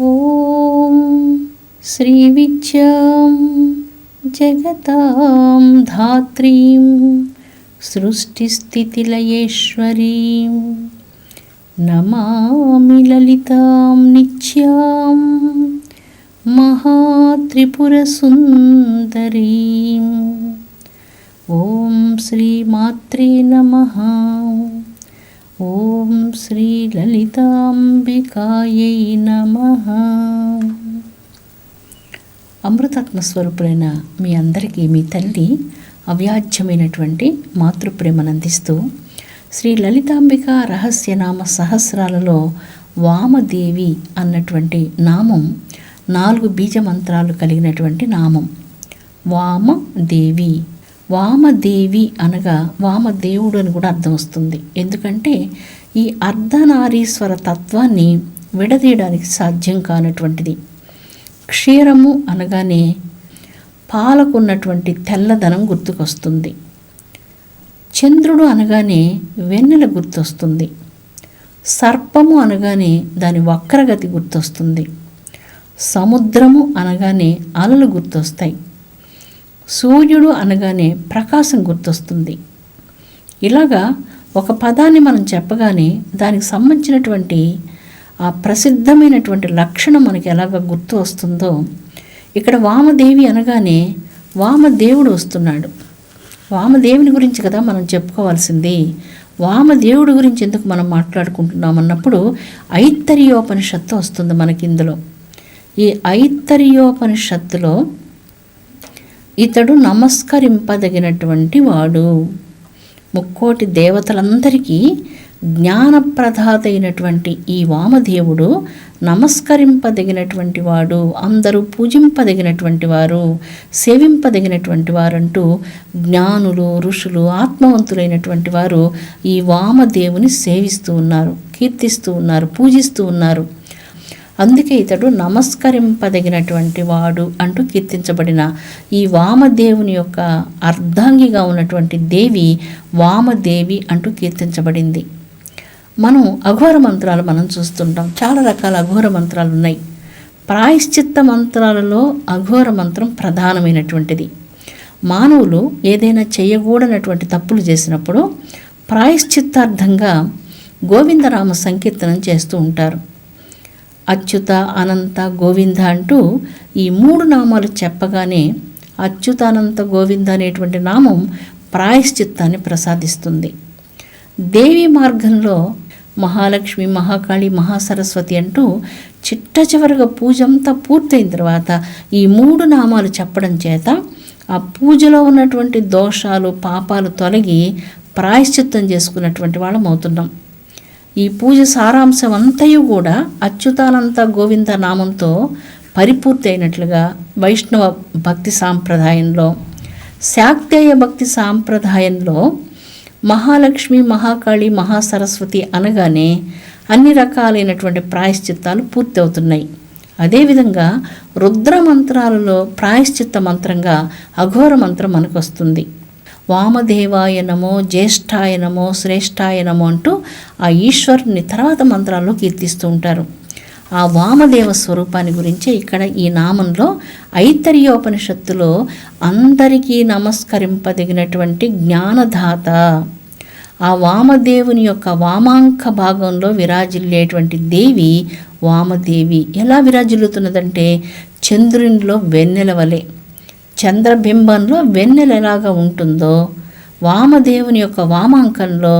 ఓం శ్రీవిద్యాం జగతాం ధాత్రీం సృష్టిస్థితిలయేశ్వరీం నమామి లలితాం నిత్యాం మహాత్రిపురసుందరీం. ఓం శ్రీమాత్రే నమః. ఓం శ్రీ లలితాంబికాయై నమః. అమృతాత్మస్వరూపులైన మీ అందరికీ మీ తల్లి అవ్యాజ్యమైనటువంటి మాతృప్రేమను అందిస్తూ శ్రీ లలితాంబిక రహస్యనామ సహస్రాలలో వామదేవి అన్నటువంటి నామం 4 బీజమంత్రాలు కలిగినటువంటి నామం. వామదేవి. వామదేవి అనగా వామదేవుడు అని కూడా అర్థం వస్తుంది. ఎందుకంటే ఈ అర్ధనారీశ్వర తత్వాన్ని విడదీయడానికి సాధ్యం కానటువంటిది. క్షీరము అనగానే పాలకున్నటువంటి తెల్లదనం గుర్తుకొస్తుంది. చంద్రుడు అనగానే వెన్నెల గుర్తొస్తుంది. సర్పము అనగానే దాని వక్రగతి గుర్తొస్తుంది. సముద్రము అనగానే అలలు గుర్తొస్తాయి. సూర్యుడు అనగానే ప్రకాశం గుర్తొస్తుంది. ఇలాగా ఒక పదాన్ని మనం చెప్పగానే దానికి సంబంధించినటువంటి ఆ ప్రసిద్ధమైనటువంటి లక్షణం మనకి ఎలాగ గుర్తు వస్తుందో ఇక్కడ వామదేవి అనగానే వామదేవుడు వస్తున్నాడు. వామదేవుని గురించి కదా మనం చెప్పుకోవాల్సింది. వామదేవుడి గురించి ఎందుకు మనం మాట్లాడుకుంటున్నాం అన్నప్పుడు ఐత్తరీయోపనిషత్తు వస్తుంది మనకి. ఇందులో ఈ ఐత్తరీయోపనిషత్తులో ఇతడు నమస్కరింపదగినటువంటి వాడు. ముక్కోటి దేవతలందరికీ జ్ఞానప్రదాత అయినటువంటి ఈ వామదేవుడు నమస్కరింపదగినటువంటి వాడు, అందరూ పూజింపదగినటువంటి వారు, సేవింపదగినటువంటి వారంటూ జ్ఞానులు, ఋషులు, ఆత్మవంతులైనటువంటి వారు ఈ వామదేవుని సేవిస్తూ ఉన్నారు, కీర్తిస్తూ ఉన్నారు, పూజిస్తూ ఉన్నారు. అందుకే ఇతడు నమస్కరింపదగినటువంటి వాడు అంటూ కీర్తించబడిన ఈ వామదేవుని యొక్క అర్ధాంగిగా ఉన్నటువంటి దేవి వామదేవి అంటూ కీర్తించబడింది. మనం అఘోర మంత్రాలు మనం చూస్తుంటాం. చాలా రకాల అఘోర మంత్రాలు ఉన్నాయి. ప్రాయశ్చిత్త మంత్రాలలో అఘోర మంత్రం ప్రధానమైనటువంటిది. మానవులు ఏదైనా చేయకూడనటువంటి తప్పులు చేసినప్పుడు ప్రాయశ్చిత్తార్థంగా గోవిందనామ సంకీర్తనం చేస్తూ ఉంటారు. అచ్యుత, అనంత, గోవింద అంటూ ఈ 3 నామాలు చెప్పగానే అచ్యుతానంత గోవింద అనేటువంటి నామం ప్రాయశ్చిత్తాన్ని ప్రసాదిస్తుంది. దేవి మార్గంలో మహాలక్ష్మి, మహాకాళి, మహాసరస్వతి అంటూ చిట్ట చివరిగా పూజ అంతా పూర్తయిన తర్వాత ఈ 3 నామాలు చెప్పడం చేత ఆ పూజలో ఉన్నటువంటి దోషాలు, పాపాలు తొలగి ప్రాయశ్చిత్తం చేసుకున్నటువంటి వాళ్ళం అవుతున్నాం. ఈ పూజ సారాంశం అంతయు కూడా అచ్యుతానంత గోవింద నామంతో పరిపూర్తి అయినట్లుగా వైష్ణవ భక్తి సాంప్రదాయంలో, శాక్తేయ భక్తి సాంప్రదాయంలో మహాలక్ష్మి, మహాకాళి, మహాసరస్వతి అనగానే అన్ని రకాలైనటువంటి ప్రాయశ్చిత్తాలు పూర్తి అవుతున్నాయి. అదేవిధంగా రుద్రమంత్రాలలో ప్రాయశ్చిత్త మంత్రంగా అఘోర మంత్రం మనకు వస్తుంది. వామదేవాయ నమో, జ్యేష్ఠాయ నమో, శ్రేష్ఠాయ నమో అంటూ ఆ ఈశ్వరుని తర్వాత మంత్రాల్లో కీర్తిస్తూ ఉంటారు. ఆ వామదేవ స్వరూపాన్ని గురించి ఇక్కడ ఈ నామంలో ఐత్తరీయోపనిషత్తులో అందరికీ నమస్కరింపదగినటువంటి జ్ఞానదాత, ఆ వామదేవుని యొక్క వామాంక భాగంలో విరాజిల్లేటువంటి దేవి వామదేవి. ఎలా విరాజిల్లుతున్నదంటే చంద్రునిలో వెన్నెల వలె, చంద్రబింబంలో వెన్నెల ఎలాగా ఉంటుందో వామదేవుని యొక్క వామాంకంలో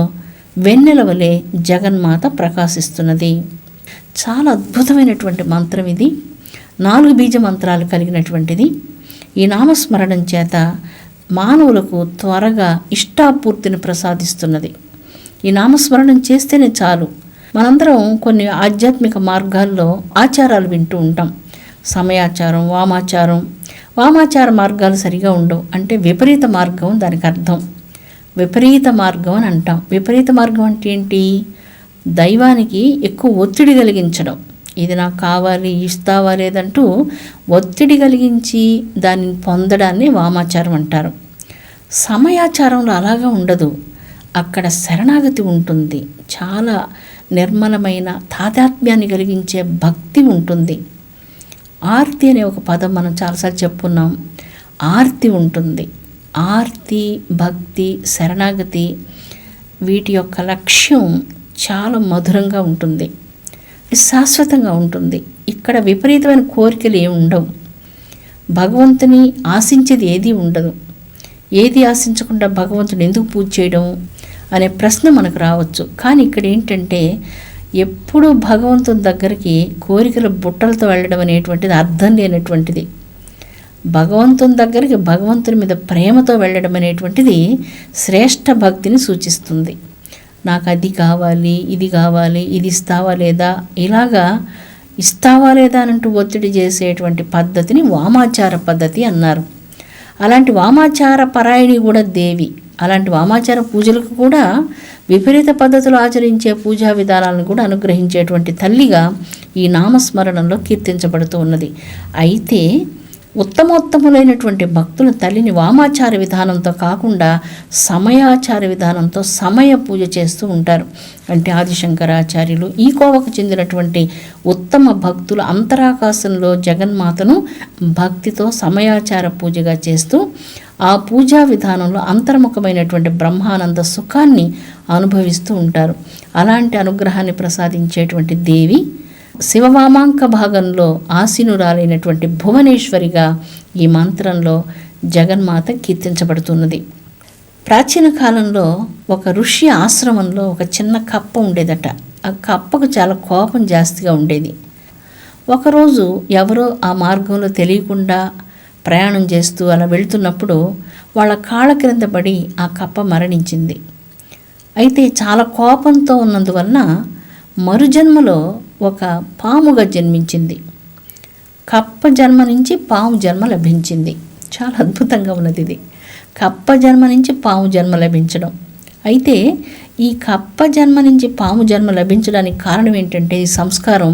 వెన్నెల వలె జగన్మాత ప్రకాశిస్తున్నది. చాలా అద్భుతమైనటువంటి మంత్రం ఇది. 4 బీజ మంత్రాలు కలిగినటువంటిది. ఈ నామస్మరణం చేత మానవులకు త్వరగా ఇష్టాపూర్తిని ప్రసాదిస్తున్నది. ఈ నామస్మరణం చేస్తేనే చాలు. మనందరం కొన్ని ఆధ్యాత్మిక మార్గాల్లో ఆచారాలు వింటూ ఉంటాం. సమయాచారం, వామాచారం. వామాచార మార్గాలు సరిగా ఉండవు అంటే విపరీత మార్గం దానికి అర్థం. విపరీత మార్గం అని అంటాం. విపరీత మార్గం అంటే ఏంటి? దైవానికి ఎక్కువ ఒత్తిడి కలిగించడం. ఇది నాకు కావాలి, ఇస్తావా లేదంటూ ఒత్తిడి కలిగించి దానిని పొందడాన్ని వామాచారం అంటారు. సమయాచారంలో అలాగా ఉండదు. అక్కడ శరణాగతి ఉంటుంది, చాలా నిర్మలమైన తాదాత్మ్యాన్ని కలిగించే భక్తి ఉంటుంది. ఆర్తి అనే ఒక పదం మనం చాలాసార్లు చెప్పుకున్నాం. ఆర్తి ఉంటుంది. ఆర్తి, భక్తి, శరణాగతి వీటి యొక్క లక్ష్యం చాలా మధురంగా ఉంటుంది, శాశ్వతంగా ఉంటుంది. ఇక్కడ విపరీతమైన కోరికలు ఏమి ఉండవు. భగవంతుని ఆశించేది ఏదీ ఉండదు. ఏది ఆశించకుండా భగవంతుని ఎందుకు పూజ చేయడం అనే ప్రశ్న మనకు రావచ్చు. కానీ ఇక్కడ ఏంటంటే ఎప్పుడూ భగవంతుని దగ్గరికి కోరికల బుట్టలతో వెళ్ళడం అనేటువంటిది అర్థం లేనటువంటిది. భగవంతుని దగ్గరికి భగవంతుని మీద ప్రేమతో వెళ్ళడం అనేటువంటిది శ్రేష్ఠ భక్తిని సూచిస్తుంది. నాకు అది కావాలి, ఇది కావాలి, ఇది ఇస్తావా లేదా, ఇలాగా ఇస్తావా లేదా అంటూ ఒత్తిడి చేసేటువంటి పద్ధతిని వామాచార పద్ధతి అన్నారు. అలాంటి వామాచార పరాయణి కూడా దేవి. అలాంటి వామాచార పూజలకు కూడా విపరీత పద్ధతులు ఆచరించే పూజా విధానాలను కూడా అనుగ్రహించేటువంటి తల్లిగా ఈ నామస్మరణంలో కీర్తించబడుతూ ఉన్నది. అయితే ఉత్తమోత్తములైనటువంటి భక్తుల తల్లిని వామాచార విధానంతో కాకుండా సమయాచార విధానంతో సమయ పూజ చేస్తూ ఉంటారు. అంటే ఆదిశంకరాచార్యులు ఈ కోవకు చెందినటువంటి ఉత్తమ భక్తులు అంతరాకాశంలో జగన్మాతను భక్తితో సమయాచార పూజగా చేస్తూ ఆ పూజా విధానంలో అంతర్ముఖమైనటువంటి బ్రహ్మానంద సుఖాన్ని అనుభవిస్తూ ఉంటారు. అలాంటి అనుగ్రహాన్ని ప్రసాదించేటువంటి దేవి శివవామాంక భాగంలో ఆసీనురాలైనటువంటి భువనేశ్వరిగా ఈ మంత్రంలో జగన్మాత కీర్తించబడుతున్నది. ప్రాచీన కాలంలో ఒక ఋషి ఆశ్రమంలో ఒక చిన్న కప్ప ఉండేదట. ఆ కప్పకు చాలా కోపం జాస్తిగా ఉండేది. ఒకరోజు ఎవరో ఆ మార్గంలో తెలియకుండా ప్రయాణం చేస్తూ అలా వెళుతున్నప్పుడు వాళ్ళ కాళ్ళ క్రింద పడి ఆ కప్ప మరణించింది. అయితే చాలా కోపంతో ఉన్నందువలన మరుజన్మలో ఒక పాముగా జన్మించింది. కప్ప జన్మ నుంచి పాము జన్మ లభించింది. చాలా అద్భుతంగా ఉన్నది ఇది. కప్ప జన్మ నుంచి పాము జన్మ లభించడం. అయితే ఈ కప్ప జన్మ నుంచి పాము జన్మ లభించడానికి కారణం ఏంటంటే ఈ సంస్కారం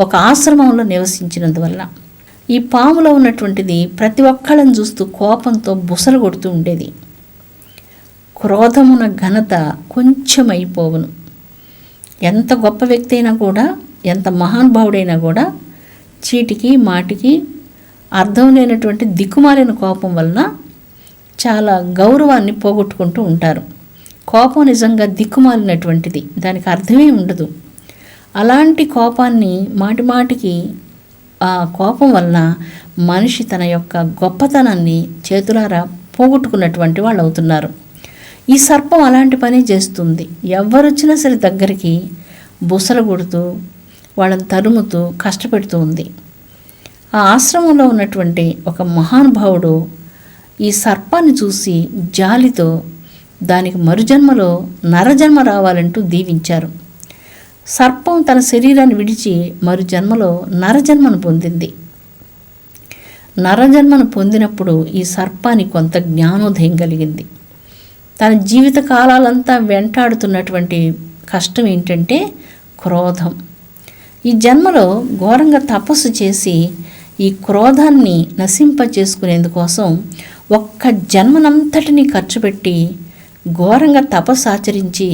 ఒక ఆశ్రమంలో నివసించినందువల్ల. ఈ పాములో ఉన్నటువంటిది ప్రతి ఒక్కళ్ళని చూస్తూ కోపంతో బుసలు కొడుతూ ఉండేది. క్రోధమున ఘనత కొంచెం అయిపోవును. ఎంత గొప్ప వ్యక్తి అయినా కూడా, ఎంత మహానుభావుడైనా కూడా చీటికి మాటికి అర్థం లేనటువంటి దిక్కుమాలిన కోపం వలన చాలా గౌరవాన్ని పోగొట్టుకుంటూ ఉంటారు. కోపం నిజంగా దిక్కుమాలినటువంటిది, దానికి అర్థమే ఉండదు. అలాంటి కోపాన్ని మాటిమాటికి ఆ కోపం వలన మనిషి తన యొక్క గొప్పతనాన్ని చేతులారా పోగొట్టుకున్నటువంటి వాళ్ళు అవుతున్నారు. ఈ సర్పం అలాంటి పని చేస్తుంది. ఎవరొచ్చినా సరే దగ్గరికి బుసలు కొడుతూ వాళ్ళని తరుముతూ కష్టపెడుతూ ఉంది. ఆ ఆశ్రమంలో ఉన్నటువంటి ఒక మహానుభావుడు ఈ సర్పాన్ని చూసి జాలితో దానికి మరుజన్మలో నరజన్మ రావాలంటూ దీవించారు. సర్పం తన శరీరాన్ని విడిచి మరుజన్మలో నరజన్మను పొందింది. నరజన్మను పొందినప్పుడు ఈ సర్పానికి కొంత జ్ఞానోదయం కలిగింది. తన జీవిత కాలాలంతా వెంటాడుతున్నటువంటి కష్టం ఏంటంటే క్రోధం. ఈ జన్మలో ఘోరంగా తపస్సు చేసి ఈ క్రోధాన్ని నశింపచేసుకునేందుకోసం ఒక్క జన్మనంతటిని ఖర్చు పెట్టి ఘోరంగా తపస్సు ఆచరించి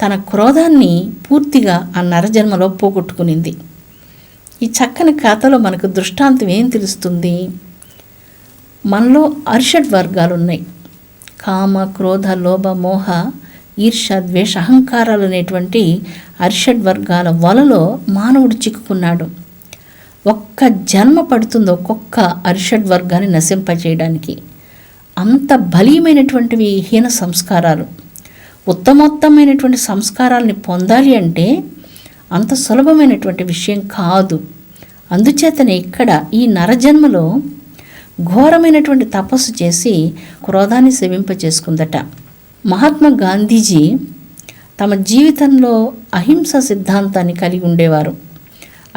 తన క్రోధాన్ని పూర్తిగా ఆ నరజన్మలో పోగొట్టుకునింది. ఈ చక్కని కథలో మనకు దృష్టాంతం ఏం తెలుస్తుంది? మనలో అరిషడ్ వర్గాలు ఉన్నాయి. కామ, క్రోధ, లోభ, మోహ, ఈర్ష, ద్వేష, అహంకారాలు అనేటువంటి అరిషడ్ వర్గాల వలలో మానవుడు చిక్కుకున్నాడు. ఒక్క జన్మ పడుతుంది ఒక్కొక్క అరిషడ్ వర్గాన్ని నశింపచేయడానికి. అంత బలీయమైనటువంటివి హీన సంస్కారాలు. ఉత్తమోత్తమైనటువంటి సంస్కారాలని పొందాలి అంటే అంత సులభమైనటువంటి విషయం కాదు. అందుచేతనే ఇక్కడ ఈ నరజన్మలో ఘోరమైనటువంటి తపస్సు చేసి క్రోధాన్ని సేవింపచేసుకుందట. మహాత్మా గాంధీజీ తమ జీవితంలో అహింస సిద్ధాంతాన్ని కలిగి ఉండేవారు.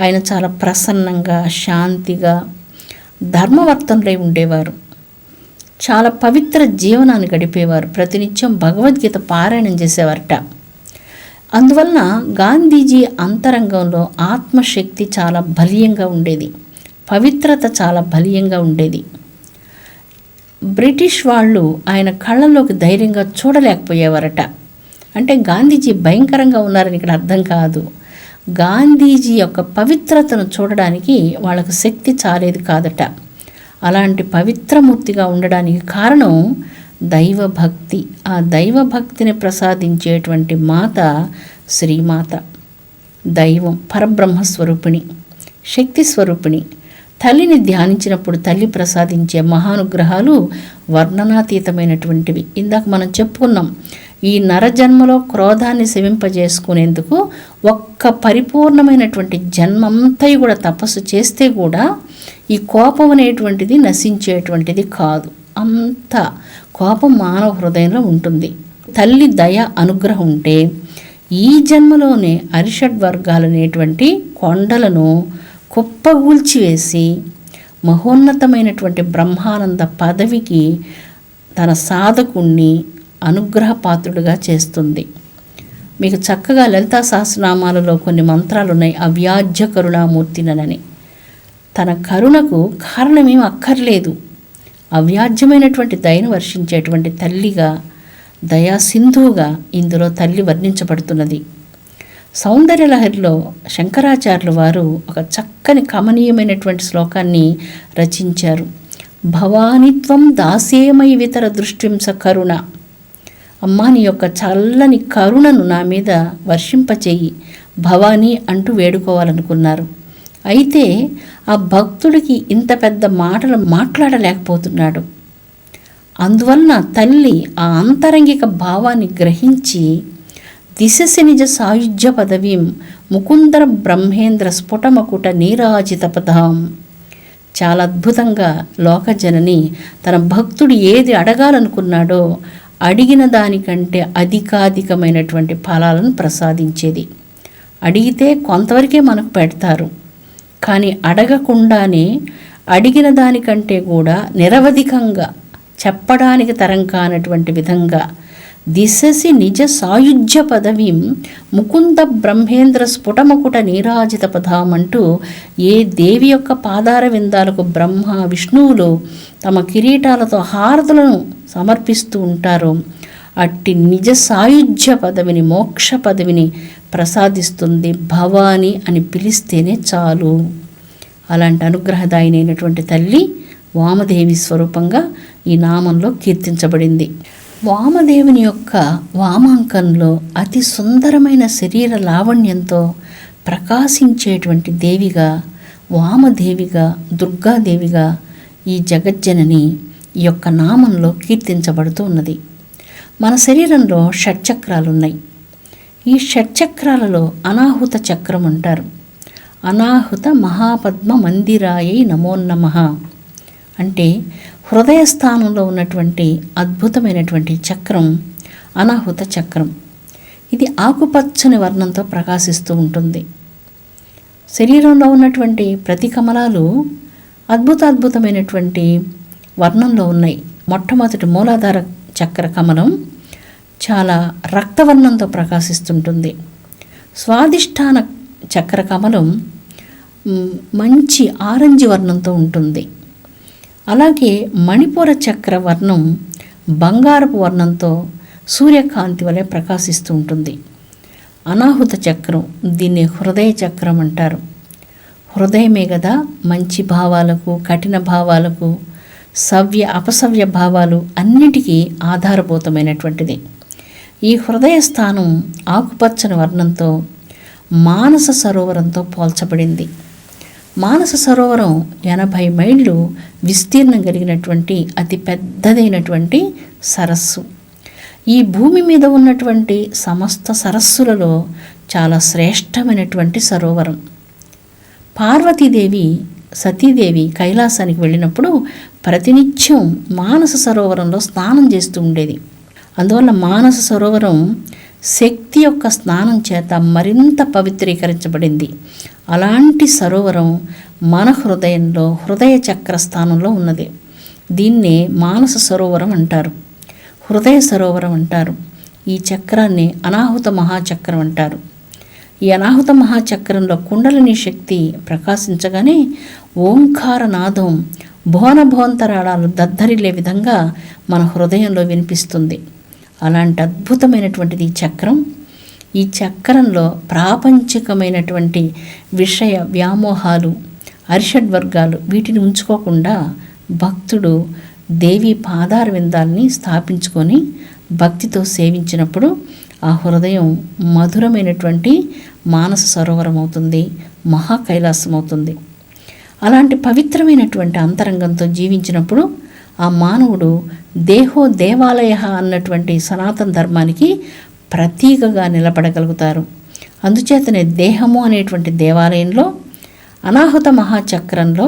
ఆయన చాలా ప్రసన్నంగా, శాంతిగా, ధర్మవర్తనులై ఉండేవారు. చాలా పవిత్ర జీవనాన్ని గడిపేవారు. ప్రతినిత్యం భగవద్గీత పారాయణం చేసేవారట. అందువలన గాంధీజీ అంతరంగంలో ఆత్మశక్తి చాలా బలీయంగా ఉండేది. పవిత్రత చాలా బలీయంగా ఉండేది. బ్రిటిష్ వాళ్ళు ఆయన కళ్ళల్లోకి ధైర్యంగా చూడలేకపోయేవారట. అంటే గాంధీజీ భయంకరంగా ఉన్నారని ఇక్కడ అర్థం కాదు. గాంధీజీ యొక్క పవిత్రతను చూడడానికి వాళ్ళకు శక్తి చాలేది కాదట. అలాంటి పవిత్రమూర్తిగా ఉండడానికి కారణం దైవభక్తి. ఆ దైవభక్తిని ప్రసాదించేటువంటి మాత శ్రీమాత. దైవం పరబ్రహ్మస్వరూపిణి, శక్తి స్వరూపిణి. తల్లిని ధ్యానించినప్పుడు తల్లి ప్రసాదించే మహానుగ్రహాలు వర్ణనాతీతమైనటువంటివి. ఇందాక మనం చెప్పుకున్నాం, ఈ నరజన్మలో క్రోధాన్ని శమింపజేసుకునేందుకు ఒక్క పరిపూర్ణమైనటువంటి జన్మంతా కూడా తపస్సు చేస్తే కూడా ఈ కోపం అనేటువంటిది నశించేటువంటిది కాదు. అంత కోపం మానవ హృదయంలో ఉంటుంది. తల్లి దయ అనుగ్రహం ఉంటే ఈ జన్మలోనే అరిషడ్ వర్గాలనేటువంటి కొండలను కుప్పగూల్చివేసి మహోన్నతమైనటువంటి బ్రహ్మానంద పదవికి తన సాధకుణ్ణి అనుగ్రహపాత్రుడిగా చేస్తుంది. మీకు చక్కగా లలితా సహస్రనామాలలో కొన్ని మంత్రాలు ఉన్నాయి, అవ్యాజ్య కరుణామూర్తినని. తన కరుణకు కారణమేం అక్కర్లేదు. అవ్యాజ్యమైనటువంటి దయను వర్షించేటువంటి తల్లిగా, దయా సింధువుగా ఇందులో తల్లి వర్ణించబడుతున్నది. సౌందర్యలహరిలో శంకరాచార్యులు వారు ఒక చక్కని కమనీయమైనటువంటి శ్లోకాన్ని రచించారు. భవానిత్వం దాసేమై వితర దృష్టింస కరుణ. అమ్మా, నీ యొక్క చల్లని కరుణను నా మీద వర్షింపచేయి భవానీ అంటూ వేడుకోవాలనుకున్నారు. అయితే ఆ భక్తుడికి ఇంత పెద్ద మాటలు మాట్లాడలేకపోతున్నాడు. అందువలన తల్లి ఆ అంతరంగిక భావాన్ని గ్రహించి దిశసి నిజ సాయుజ్య పదవీం ముకుందర బ్రహ్మేంద్ర స్ఫుటమకుట నీరాజిత పదాం. చాలా అద్భుతంగా లోకజనని తన భక్తుడు ఏది అడగాలనుకున్నాడో అడిగిన దానికంటే అధికాధికమైనటువంటి ఫలాలను ప్రసాదించేది. అడిగితే కొంతవరకే మనకు పెడతారు, కానీ అడగకుండానే అడిగిన దానికంటే కూడా నిరవధికంగా చెప్పడానికి తరం కానటువంటి విధంగా దిశసి నిజ సాయుజ్య పదవీం ముకుంద బ్రహ్మేంద్ర స్ఫుటమకుట నీరాజిత పదాం అంటూ ఏ దేవి యొక్క పాదార విందాలకు బ్రహ్మ విష్ణువులు తమ కిరీటాలతో హారతులను సమర్పిస్తూ ఉంటారో అట్టి నిజ సాయుజ్య పదవిని, మోక్ష పదవిని ప్రసాదిస్తుంది భవాని అని పిలిస్తేనే చాలు. అలాంటి అనుగ్రహదాయినైనటువంటి తల్లి వామదేవి స్వరూపంగా ఈ నామంలో కీర్తించబడింది. వామదేవుని యొక్క వామాంకంలో అతి సుందరమైన శరీర లావణ్యంతో ప్రకాశించేటువంటి దేవిగా, వామదేవిగా, దుర్గాదేవిగా ఈ జగజ్జనని ఈ యొక్క నామంలో కీర్తించబడుతూ ఉన్నది. మన శరీరంలో షట్చక్రాలు ఉన్నాయి. ఈ షట్చక్రాలలో అనాహుత చక్రం అంటారు. అనాహుత మహాపద్మ మందిరాయై నమోన్నమః అంటే హృదయ స్థానంలో ఉన్నటువంటి అద్భుతమైనటువంటి చక్రం అనాహుత చక్రం. ఇది ఆకుపచ్చని వర్ణంతో ప్రకాశిస్తూ ఉంటుంది. శరీరంలో ఉన్నటువంటి ప్రతి కమలాలు అద్భుతమైనటువంటి వర్ణంలో ఉన్నాయి. మొట్టమొదటి మూలాధార చక్ర కమలం చాలా రక్తవర్ణంతో ప్రకాశిస్తుంటుంది. స్వాదిష్టాన చక్ర కమలం మంచి ఆరెంజ్ వర్ణంతో ఉంటుంది. అలాగే మణిపూర చక్ర వర్ణం బంగారపు వర్ణంతో సూర్యకాంతి వలె ప్రకాశిస్తూ ఉంటుంది. అనాహుత చక్రం, దీన్ని హృదయ చక్రం అంటారు. హృదయమే కదా మంచి భావాలకు, కఠిన భావాలకు, సవ్య అపసవ్య భావాలు అన్నిటికీ ఆధారభూతమైనటువంటిది. ఈ హృదయ స్థానం ఆకుపచ్చని వర్ణంతో మానస సరోవరంతో పోల్చబడింది. మానస సరోవరం 80 మైళ్ళు విస్తీర్ణం కలిగినటువంటి అతి పెద్దదైనటువంటి సరస్సు. ఈ భూమి మీద ఉన్నటువంటి సమస్త సరస్సులలో చాలా శ్రేష్టమైనటువంటి సరోవరం. పార్వతీదేవి, సతీదేవి కైలాసానికి వెళ్ళినప్పుడు ప్రతినిత్యం మానస సరోవరంలో స్నానం చేస్తూ ఉండేది. అందువల్ల మానస సరోవరం శక్తి యొక్క స్నానం చేత మరింత పవిత్రీకరించబడింది. అలాంటి సరోవరం మన హృదయంలో హృదయ చక్ర స్థానంలో ఉన్నది. దీన్నే మానస సరోవరం అంటారు, హృదయ సరోవరం అంటారు. ఈ చక్రాన్ని అనాహుత మహాచక్రం అంటారు. ఈ అనాహుత మహాచక్రంలో కుండలిని శక్తి ప్రకాశించగానే ఓంకార నాదం భోనభోంతరాళాలు దద్దరిల్లే విధంగా మన హృదయంలో వినిపిస్తుంది. అలాంటి అద్భుతమైనటువంటిది ఈ చక్రం. ఈ చక్రంలో ప్రాపంచికమైనటువంటి విషయ వ్యామోహాలు, అరిషడ్వర్గాలు వీటిని ఉంచుకోకుండా భక్తుడు దేవి పాదార విందాల్ని స్థాపించుకొని భక్తితో సేవించినప్పుడు ఆ హృదయం మధురమైనటువంటి మానస సరోవరం అవుతుంది, మహా కైలాసం అవుతుంది. అలాంటి పవిత్రమైనటువంటి అంతరంగంతో జీవించినప్పుడు ఆ మానవుడు దేహో దేవాలయ అన్నటువంటి సనాతన ధర్మానికి ప్రతీకగా నిలబడగలుగుతారు. అందుచేతనే దేహము అనేటువంటి దేవాలయంలో అనాహుత మహాచక్రంలో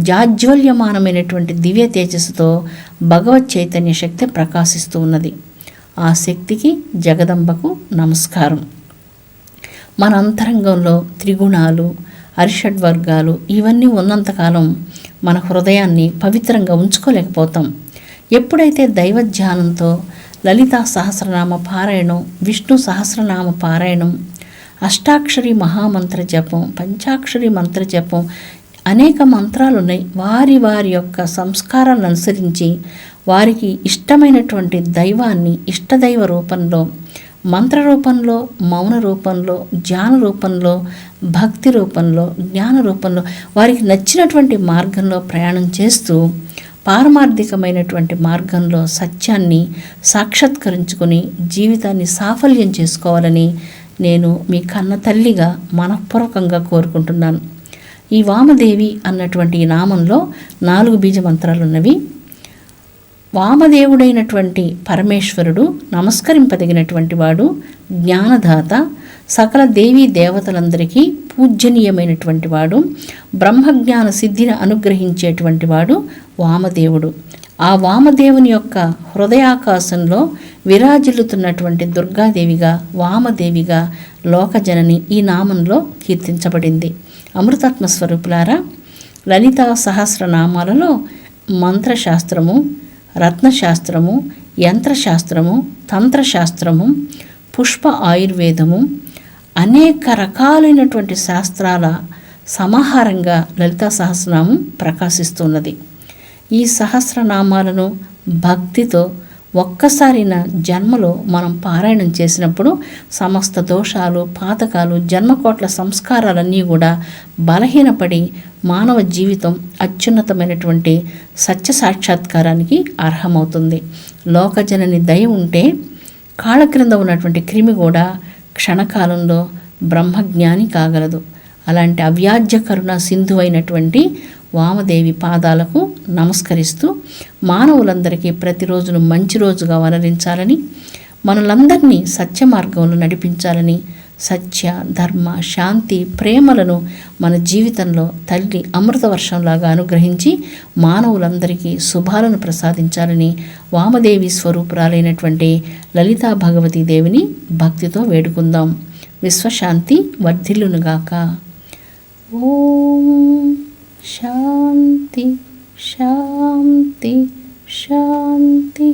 జాజ్వల్యమానమైనటువంటి దివ్య తేజస్సుతో భగవత్ చైతన్య శక్తి ప్రకాశిస్తూ ఉన్నది. ఆ శక్తికి జగదంబకు నమస్కారం. మన అంతరంగంలో త్రిగుణాలు, అరిషడ్వర్గాలు ఇవన్నీ ఉన్నంతకాలం మన హృదయాన్ని పవిత్రంగా ఉంచుకోలేకపోతాం. ఎప్పుడైతే దైవ ధ్యానంతో లలితా సహస్రనామ పారాయణం, విష్ణు సహస్రనామ పారాయణం, అష్టాక్షరి మహామంత్ర జపం, పంచాక్షరి మంత్ర జపం, అనేక మంత్రాలు ఉన్నాయి. వారి వారి యొక్క సంస్కారాలను అనుసరించి వారికి ఇష్టమైనటువంటి దైవాన్ని ఇష్టదైవ రూపంలో, మంత్ర రూపంలో, మౌన రూపంలో, ధ్యాన రూపంలో, భక్తి రూపంలో, జ్ఞాన రూపంలో వారికి నచ్చినటువంటి మార్గంలో ప్రయాణం చేస్తూ పారమార్థికమైనటువంటి మార్గంలో సత్యాన్ని సాక్షాత్కరించుకొని జీవితాన్ని సాఫల్యం చేసుకోవాలని నేను మీ కన్న తల్లిగా మనఃపూర్వకంగా కోరుకుంటున్నాను. ఈ వామదేవి అన్నటువంటి ఈ నామంలో 4 బీజ మంత్రాలు ఉన్నవి. వామదేవుడైనటువంటి పరమేశ్వరుడు నమస్కరింపదగినటువంటి వాడు, జ్ఞానదాత, సకల దేవీ దేవతలందరికీ పూజనీయమైనటువంటి వాడు, బ్రహ్మజ్ఞాన సిద్ధిని అనుగ్రహించేటువంటి వాడు వామదేవుడు. ఆ వామదేవుని యొక్క హృదయాకాశంలో విరాజిల్లుతున్నటువంటి దుర్గాదేవిగా, వామదేవిగా లోకజనని ఈ నామంలో కీర్తించబడింది. అమృతాత్మ స్వరూపులారా, లలితా సహస్రనామాలలో మంత్రశాస్త్రము, రత్నశాస్త్రము, యంత్రశాస్త్రము, తంత్రశాస్త్రము, పుష్ప ఆయుర్వేదము, అనేక రకాలైనటువంటి శాస్త్రాల సమాహారంగా లలితా సహస్రనామం ప్రకాశిస్తున్నది. ఈ సహస్రనామాలను భక్తితో ఒక్కసారిన జన్మలో మనం పారాయణం చేసినప్పుడు సమస్త దోషాలు, పాతకాలు, జన్మకోట్ల సంస్కారాలన్నీ కూడా బలహీనపడి మానవ జీవితం అత్యున్నతమైనటువంటి సత్య సాక్షాత్కారానికి అర్హమవుతుంది. లోకజనని దయ ఉంటే కాళ్ళ క్రింద ఉన్నటువంటి క్రిమి కూడా క్షణకాలంలో బ్రహ్మజ్ఞాని కాగలదు. అలాంటి అవ్యాజ్య కరుణ సింధు అయినటువంటి వామదేవి పాదాలకు నమస్కరిస్తూ మానవులందరికీ ప్రతిరోజును మంచి రోజుగా వనరించాలని, మనలందరినీ సత్య మార్గంలో నడిపించాలని, సత్య, ధర్మ, శాంతి, ప్రేమలను మన జీవితంలో తల్లి అమృత వర్షంలాగా అనుగ్రహించి మానవులందరికీ శుభాలను ప్రసాదించాలని వామదేవి స్వరూపురాలైనటువంటి లలితా భగవతీ దేవిని భక్తితో వేడుకుందాం. విశ్వశాంతి వర్ధిల్లునుగాక. ఓం శాంతి శాంతి శాంతి.